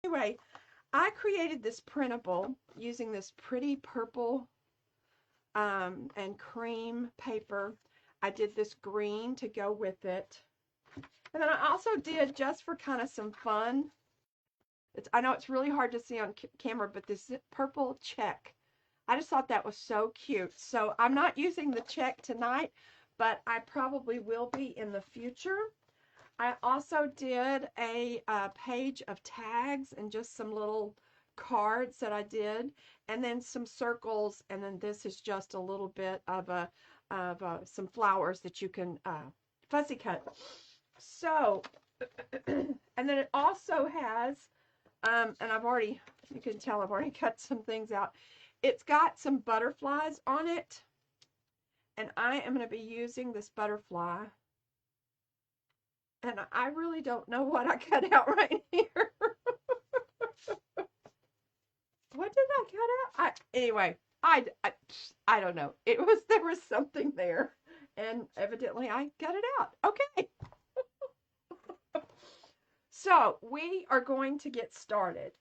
Anyway, I created this printable using this pretty purple and cream paper. I did this green to go with it. And then I also did, just for kind of some fun, I know it's really hard to see on camera, but this purple check. I just thought that was so cute. So I'm not using the check tonight, but I probably will be in the future. I also did a page of tags and just some little cards that I did, and then some circles, and then this is just a little bit of some flowers that you can fussy cut. So, and then it also has, and you can tell I've already cut some things out. It's got some butterflies on it, and I am going to be using this butterfly. And I really don't know what I cut out right here. What did I cut out? Anyway, I don't know. There was something there, and evidently I cut it out. Okay. So we are going to get started.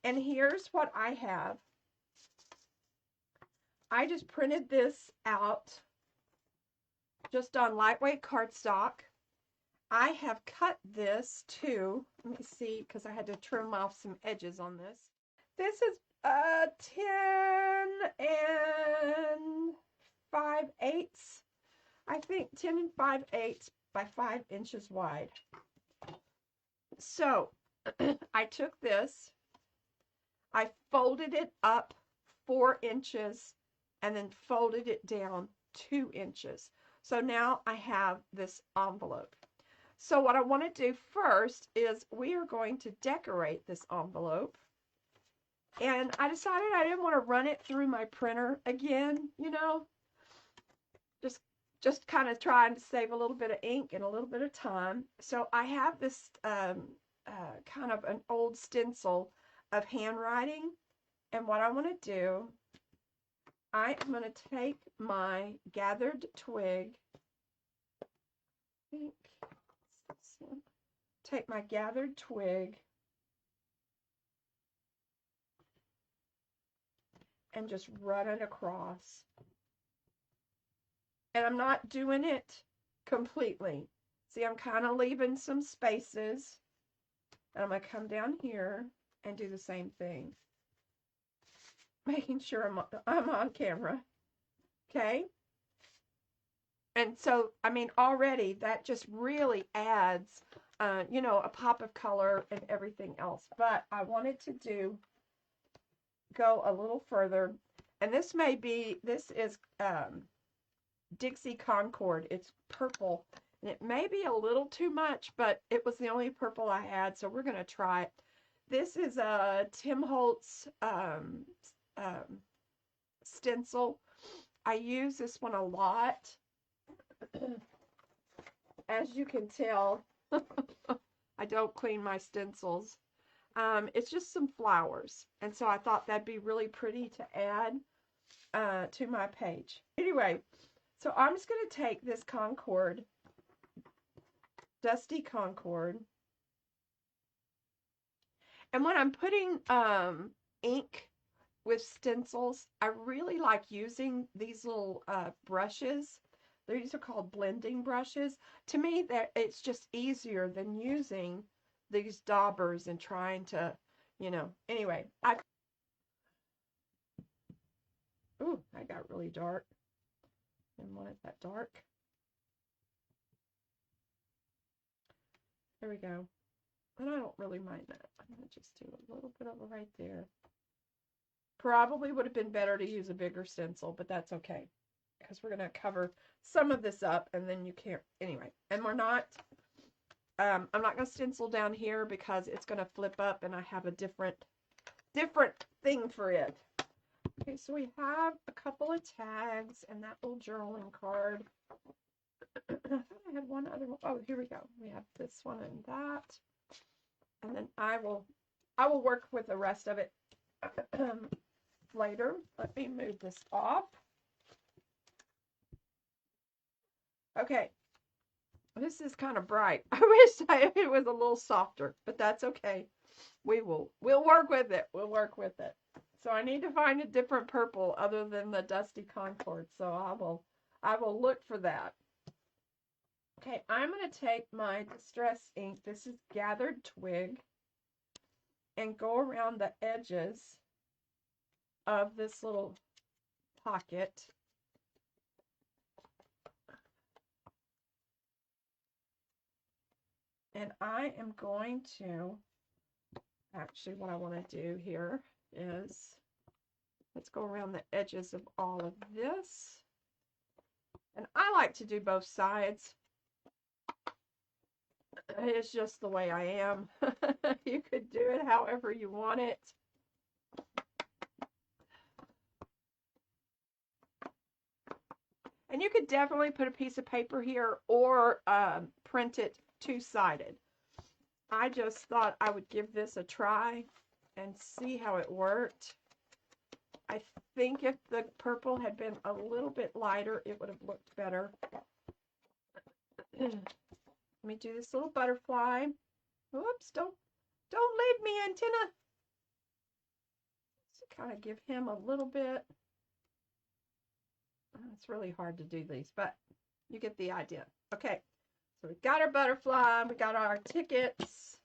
And here's what I have. I just printed this out just on lightweight cardstock. I have cut this to, let me see, because I had to trim off some edges on this. This is 10 and 5/8. I think 10 and 5/8 by 5 inches wide. So I took this, I folded it up 4 inches, and then folded it down 2 inches. So now I have this envelope. So what I want to do first is we are going to decorate this envelope. And I decided I didn't want to run it through my printer again, you know. Just kind of trying to save a little bit of ink and a little bit of time. So I have this kind of an old stencil of handwriting. And what I want to do, I am going to take my gathered twig. I think it's this one. Take my gathered twig and just run it across. And I'm not doing it completely. See, I'm kind of leaving some spaces. And I'm going to come down here and do the same thing. Making sure I'm on camera. Okay? And so, I mean, already that just really adds, you know, a pop of color and everything else. But I wanted to go a little further. And this is Dixie Concord. It's purple, and it may be a little too much, but it was the only purple I had, so we're going to try it. This is a Tim Holtz stencil. I use this one a lot. As you can tell, I don't clean my stencils. It's just some flowers, and so I thought that'd be really pretty to add to my page. Anyway, so I'm just going to take this Concord, Dusty Concord, and when I'm putting ink with stencils, I really like using these little brushes. These are called blending brushes. To me, it's just easier than using these daubers and trying to, you know, anyway. Ooh, I got really dark. Didn't want it that dark. There we go. And I don't really mind that. I'm going to just do a little bit of it right there. Probably would have been better to use a bigger stencil, but that's okay. Because we're going to cover some of this up, and then you can't, anyway. And we're not, I'm not going to stencil down here because it's going to flip up, and I have a different thing for it. Okay, so we have a couple of tags and that little journaling card. I thought I had one other one. Oh, here we go. We have this one and that. And then I will work with the rest of it later. Let me move this off. Okay. This is kind of bright. I wish it was a little softer, but that's okay. We'll work with it. We'll work with it. So I need to find a different purple other than the Dusty Concord. So I will look for that. Okay, I'm going to take my Distress ink. This is Gathered Twig, and go around the edges of this little pocket. And I am going to, actually what I want to do here is, let's go around the edges of all of this. And I like to do both sides. It's just the way I am. You could do it however you want it. And you could definitely put a piece of paper here or print it two-sided. I just thought I would give this a try and see how it worked. I think if the purple had been a little bit lighter, it would have looked better. Let me do this little butterfly. Whoops, don't leave me, antenna. Just kind of give him a little bit. It's really hard to do these, but you get the idea. Okay, so we've got our butterfly, we got our tickets,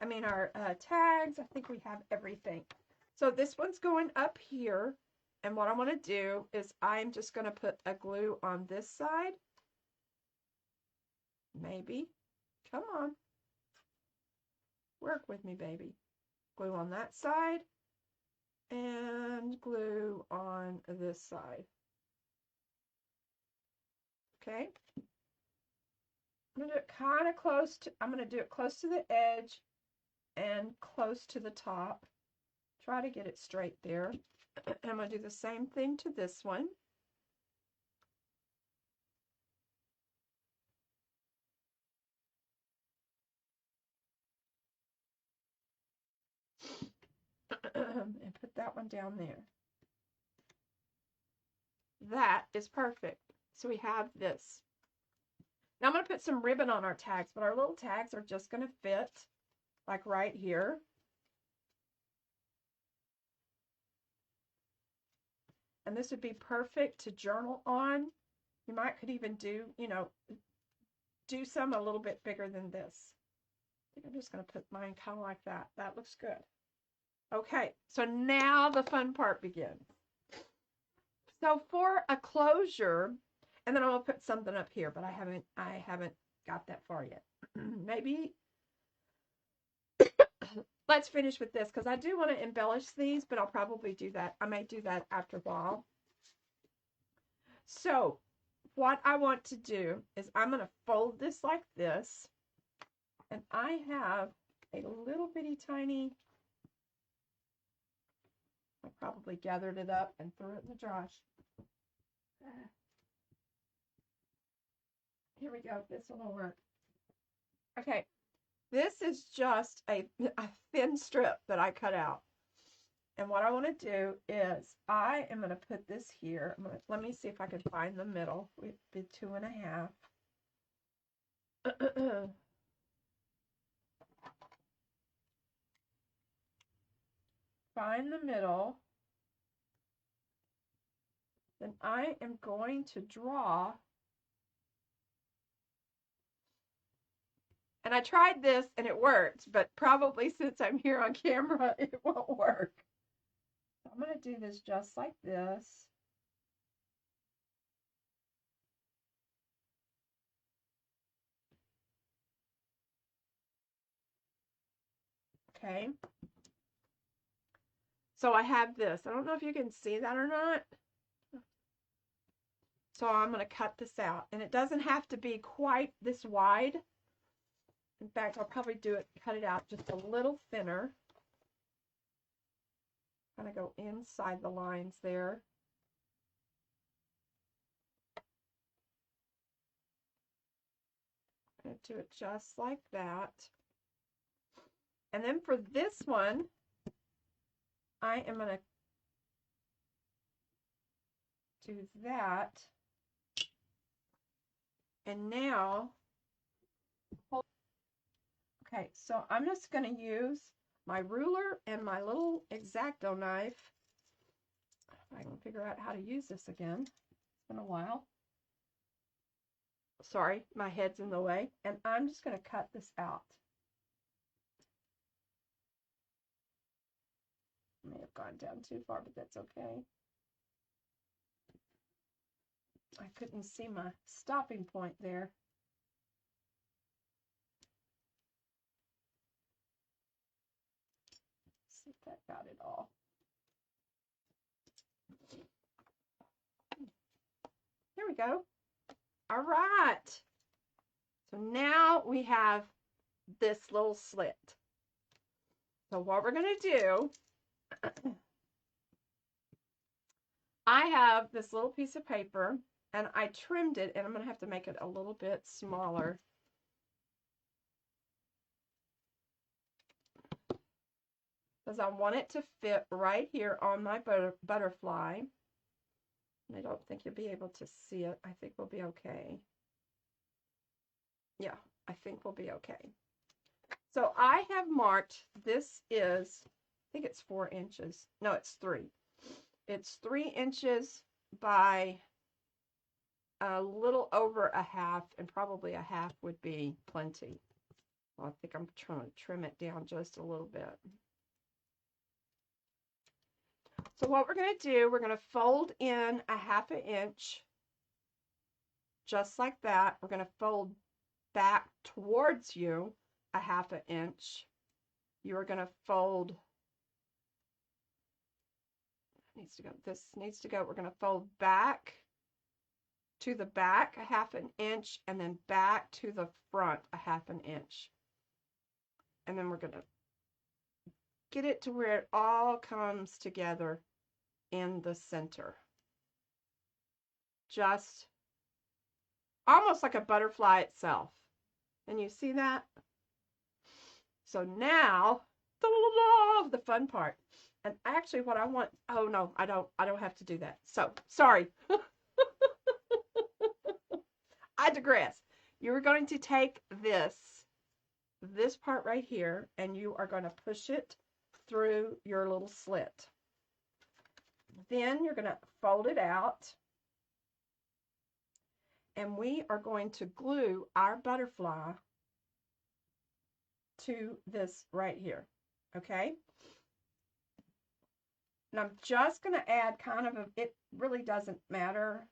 our tags. I think we have everything. So this one's going up here, and what I want to do is I'm just going to put a glue on this side. Maybe. Come on. Work with me, baby. Glue on that side, and glue on this side. Okay. I'm going to do it kind of close to, I'm going to do it close to the edge and close to the top. Try to get it straight there. And I'm going to do the same thing to this one. And put that one down there. That is perfect. So we have this. Now I'm going to put some ribbon on our tags, but our little tags are just going to fit like right here. And this would be perfect to journal on. You could even do, do some a little bit bigger than this. I think I'm just going to put mine kind of like that. That looks good. Okay, so now the fun part begins. So for a closure, and then I'm going to put something up here, but I haven't got that far yet. Maybe let's finish with this, because I do want to embellish these, but I'll probably do that. I may do that after a while. So what I want to do is I'm going to fold this like this, and I have a little bitty tiny, I probably gathered it up and threw it in the trash. Here we go. This one will work. Okay. This is just a thin strip that I cut out. And what I want to do is I am going to put this here. Let me see if I can find the middle. We'd be 2.5. Find the middle. Then I am going to draw. And I tried this and it worked, but probably since I'm here on camera, it won't work. So I'm going to do this just like this. Okay. So I have this. I don't know if you can see that or not. So I'm going to cut this out. And it doesn't have to be quite this wide. In fact, I'll probably cut it out just a little thinner. Kind of go inside the lines there. I'm going to do it just like that. And then for this one, I am going to do that. And now Okay, so I'm just going to use my ruler and my little X-Acto knife. I can figure out how to use this again. It's been a while. Sorry, my head's in the way. And I'm just going to cut this out. I may have gone down too far, but that's okay. I couldn't see my stopping point there. Let's see if that got it all. Here we go. All right. So now we have this little slit. So what we're going to do, I have this little piece of paper and I trimmed it, and I'm going to have to make it a little bit smaller. Because I want it to fit right here on my butterfly. I don't think you'll be able to see it. I think we'll be okay. Yeah, I think we'll be okay. So I have marked, this is, I think it's 4 inches. No, it's 3. It's 3 inches by a little over a half, and probably a half would be plenty. Well, I think I'm trying to trim it down just a little bit. So what we're going to do, we're going to fold in a 1/2 inch, just like that. We're going to fold back towards you a 1/2 inch. You are going to fold, this needs to go, we're going to fold back to the back a 1/2 inch, and then back to the front a 1/2 inch. And then we're going to get it to where it all comes together in the center. Just almost like a butterfly itself. And you see that? So now, the fun part. And actually what I want, oh no, I don't have to do that. So, sorry. I digress. You're going to take this part right here, and you are going to push it through your little slit. Then you're going to fold it out, and we are going to glue our butterfly to this right here, okay? And I'm just going to add kind of a, it really doesn't matter.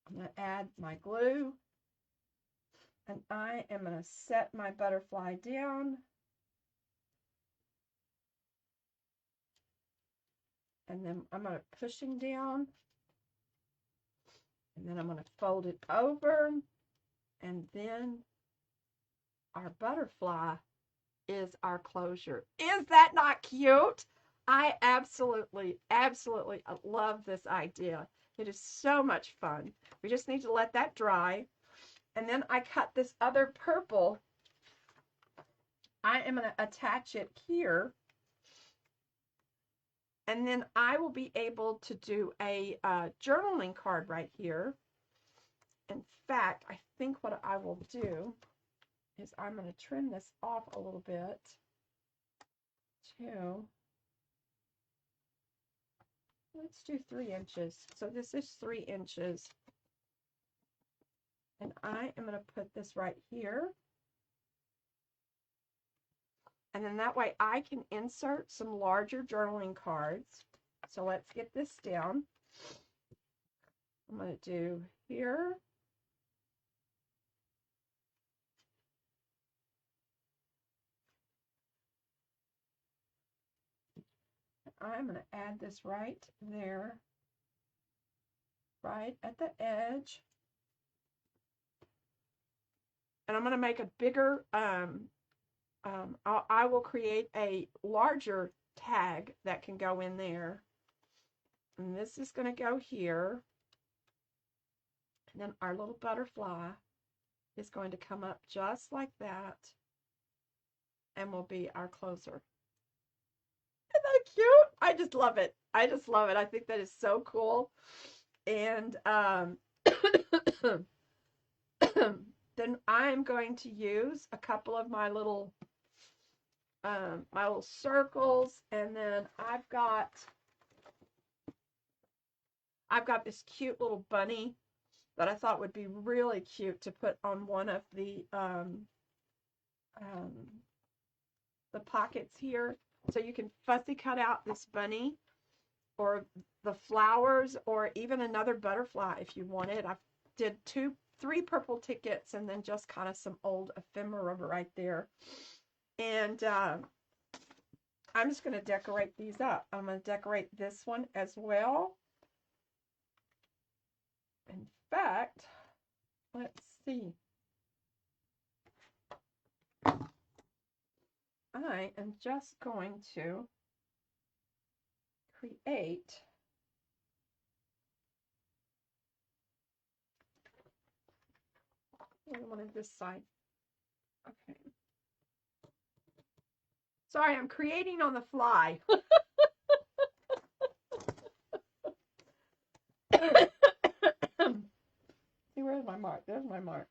I'm going to add my glue, and I am going to set my butterfly down. And then I'm going to pushing down, and then I'm going to fold it over, and then our butterfly is our closure. Is that not cute? I absolutely love this idea. It is so much fun. We just need to let that dry. And then I cut this other purple. I am going to attach it here. And then I will be able to do a journaling card right here. In fact, I think what I will do is I'm going to trim this off a little bit to, let's do 3 inches. So this is 3 inches. And I am going to put this right here. And then that way I can insert some larger journaling cards. So let's get this down. I'm going to do here. I'm going to add this right there, right at the edge. And I'm going to make a bigger, I will create a larger tag that can go in there. And this is going to go here. And then our little butterfly is going to come up just like that and will be our closer. Isn't that cute? I just love it. I just love it. I think that is so cool. And then I'm going to use a couple of my little circles, and then I've got this cute little bunny that I thought would be really cute to put on one of the pockets here. So you can fussy cut out this bunny or the flowers or even another butterfly if you wanted. I did 3 purple tickets and then just kind of some old ephemera right there. And I'm just going to decorate these up. I'm going to decorate this one as well. In fact, let's see. I am just going to create one of this side. Okay. Sorry, I'm creating on the fly. See, where's my mark? There's my mark.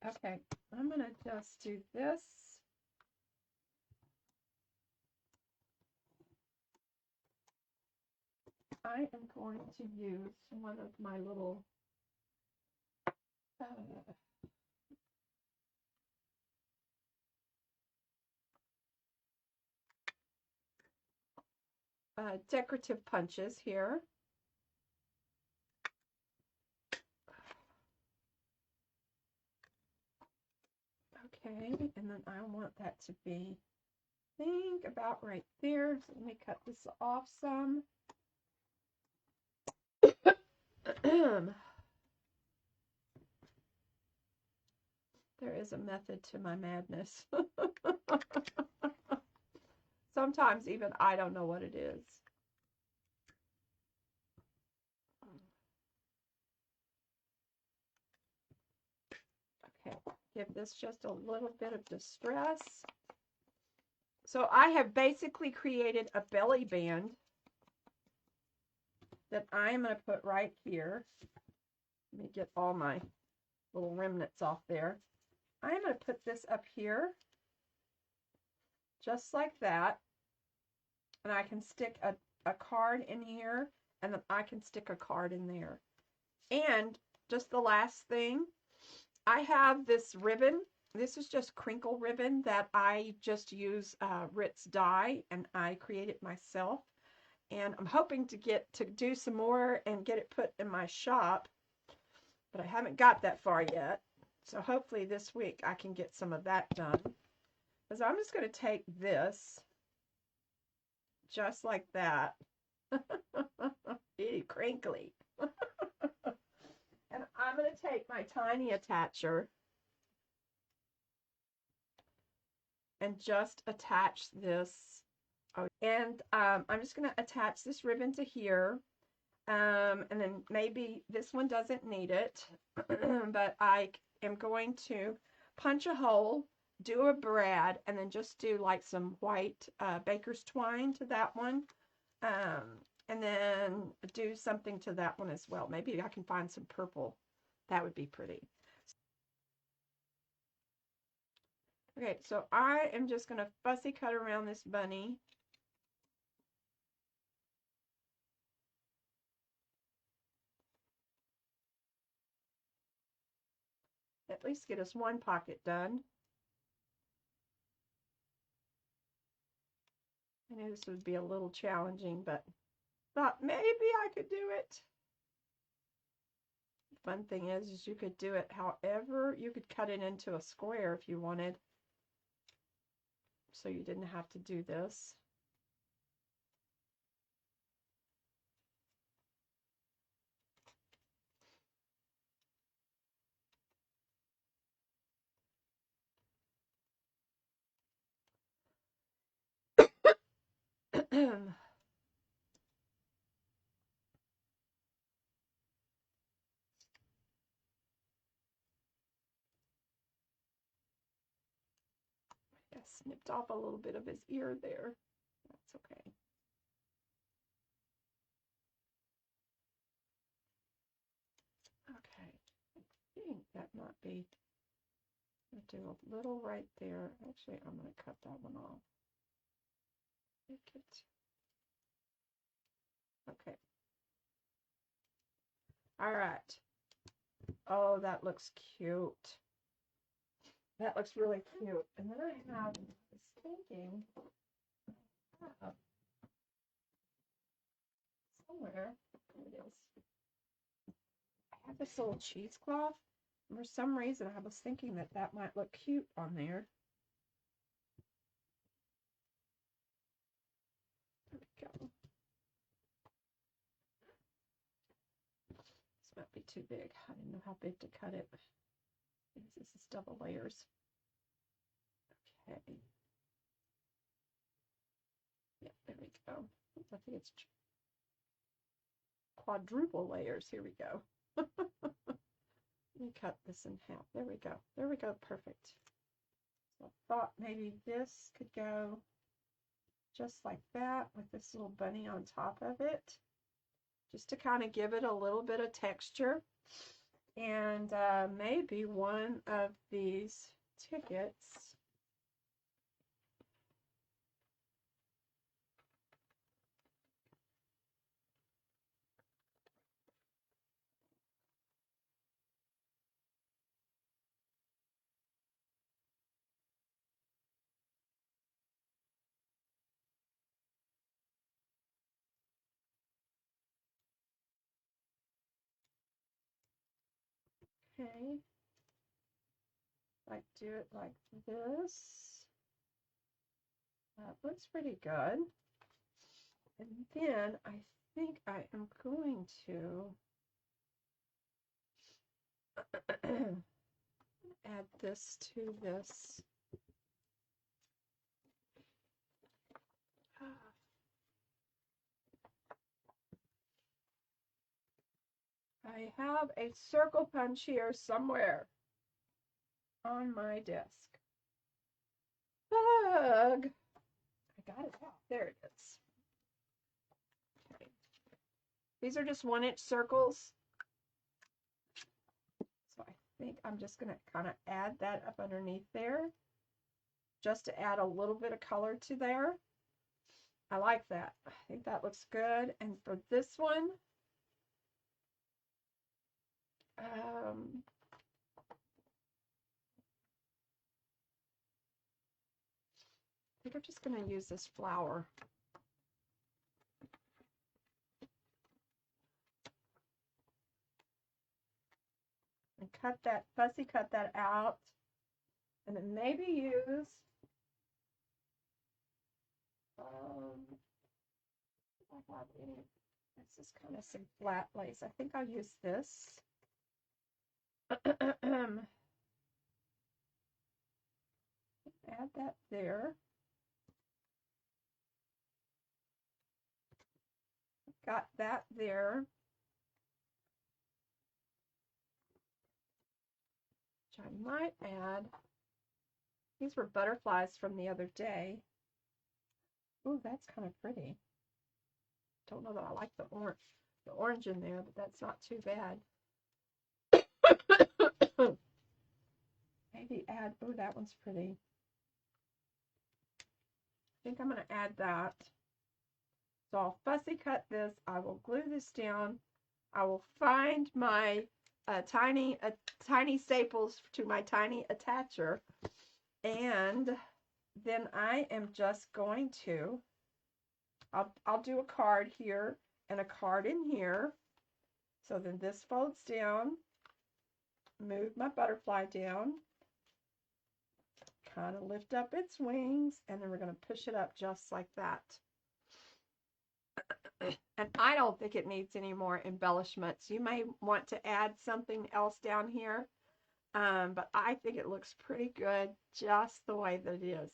Okay, I'm going to just do this. I am going to use one of my little decorative punches here. Okay, and then I want that to be, I think, about right there. So let me cut this off some. There is a method to my madness. Sometimes even I don't know what it is. Okay, give this just a little bit of distress. So I have basically created a belly band that I'm going to put right here. Let me get all my little remnants off there. I'm going to put this up here, just like that. And I can stick a card in here, and then I can stick a card in there. And just the last thing, I have this ribbon. This is just crinkle ribbon that I just use Ritz dye, and I create it myself. And I'm hoping to do some more and get it put in my shop, but I haven't got that far yet. So hopefully this week I can get some of that done. Because I'm just going to take this, just like that. Itty crinkly. And I'm going to take my tiny attacher and just attach this. And I'm just going to attach this ribbon to here. And then maybe this one doesn't need it, but I am going to punch a hole, do a brad, and then just do like some white baker's twine to that one. And then do something to that one as well. Maybe I can find some purple. That would be pretty. Okay, so I am just going to fussy cut around this bunny. At least get us one pocket done. I knew this would be a little challenging, but thought maybe I could do it. The fun thing is you could do it however, you could cut it into a square if you wanted. So you didn't have to do this. I snipped off a little bit of his ear there. That's okay. Okay. think that might be, I'll do a little right there. Actually, I'm going to cut that one off. Make it. Okay. All right. Oh, that looks cute. That looks really cute. And then I have this thinking somewhere. Here it is. I have this little cheesecloth. For some reason, I was thinking that that might look cute on there. There we go. This might be too big. I didn't know how big to cut it. This is double layers. Okay. Yeah, there we go. I think it's quadruple layers. Here we go. Let me cut this in half. There we go. There we go. Perfect. So I thought maybe this could go just like that with this little bunny on top of it, just to kind of give it a little bit of texture. And maybe one of these tickets okay, like do it like this. That looks pretty good. And then I think I am going to add this to this. I have a circle punch here somewhere on my desk. Bug! I got it out. There it is. Okay. These are just 1-inch circles. So I think I'm just going to kind of add that up underneath there, just to add a little bit of color to there. I like that. I think that looks good. And for this one, I think I'm just going to use this flower. And fussy cut that out. And then maybe use I have any, this is kind of some flat lace. I think I'll use this. Add that there. Got that there. Which I might add. These were butterflies from the other day. Ooh, that's kind of pretty. Don't know that I like the orange in there, but that's not too bad. Maybe add, oh, that one's pretty. I think I'm going to add that. So I'll fussy cut this. I will glue this down. I will find my tiny staples to my tiny attacher. And then I am just going to, I'll do a card here and a card in here. So then this folds down, move my butterfly down, kind of lift up its wings, and then we're going to push it up just like that. And I don't think it needs any more embellishments. You may want to add something else down here, but I think it looks pretty good just the way that it is.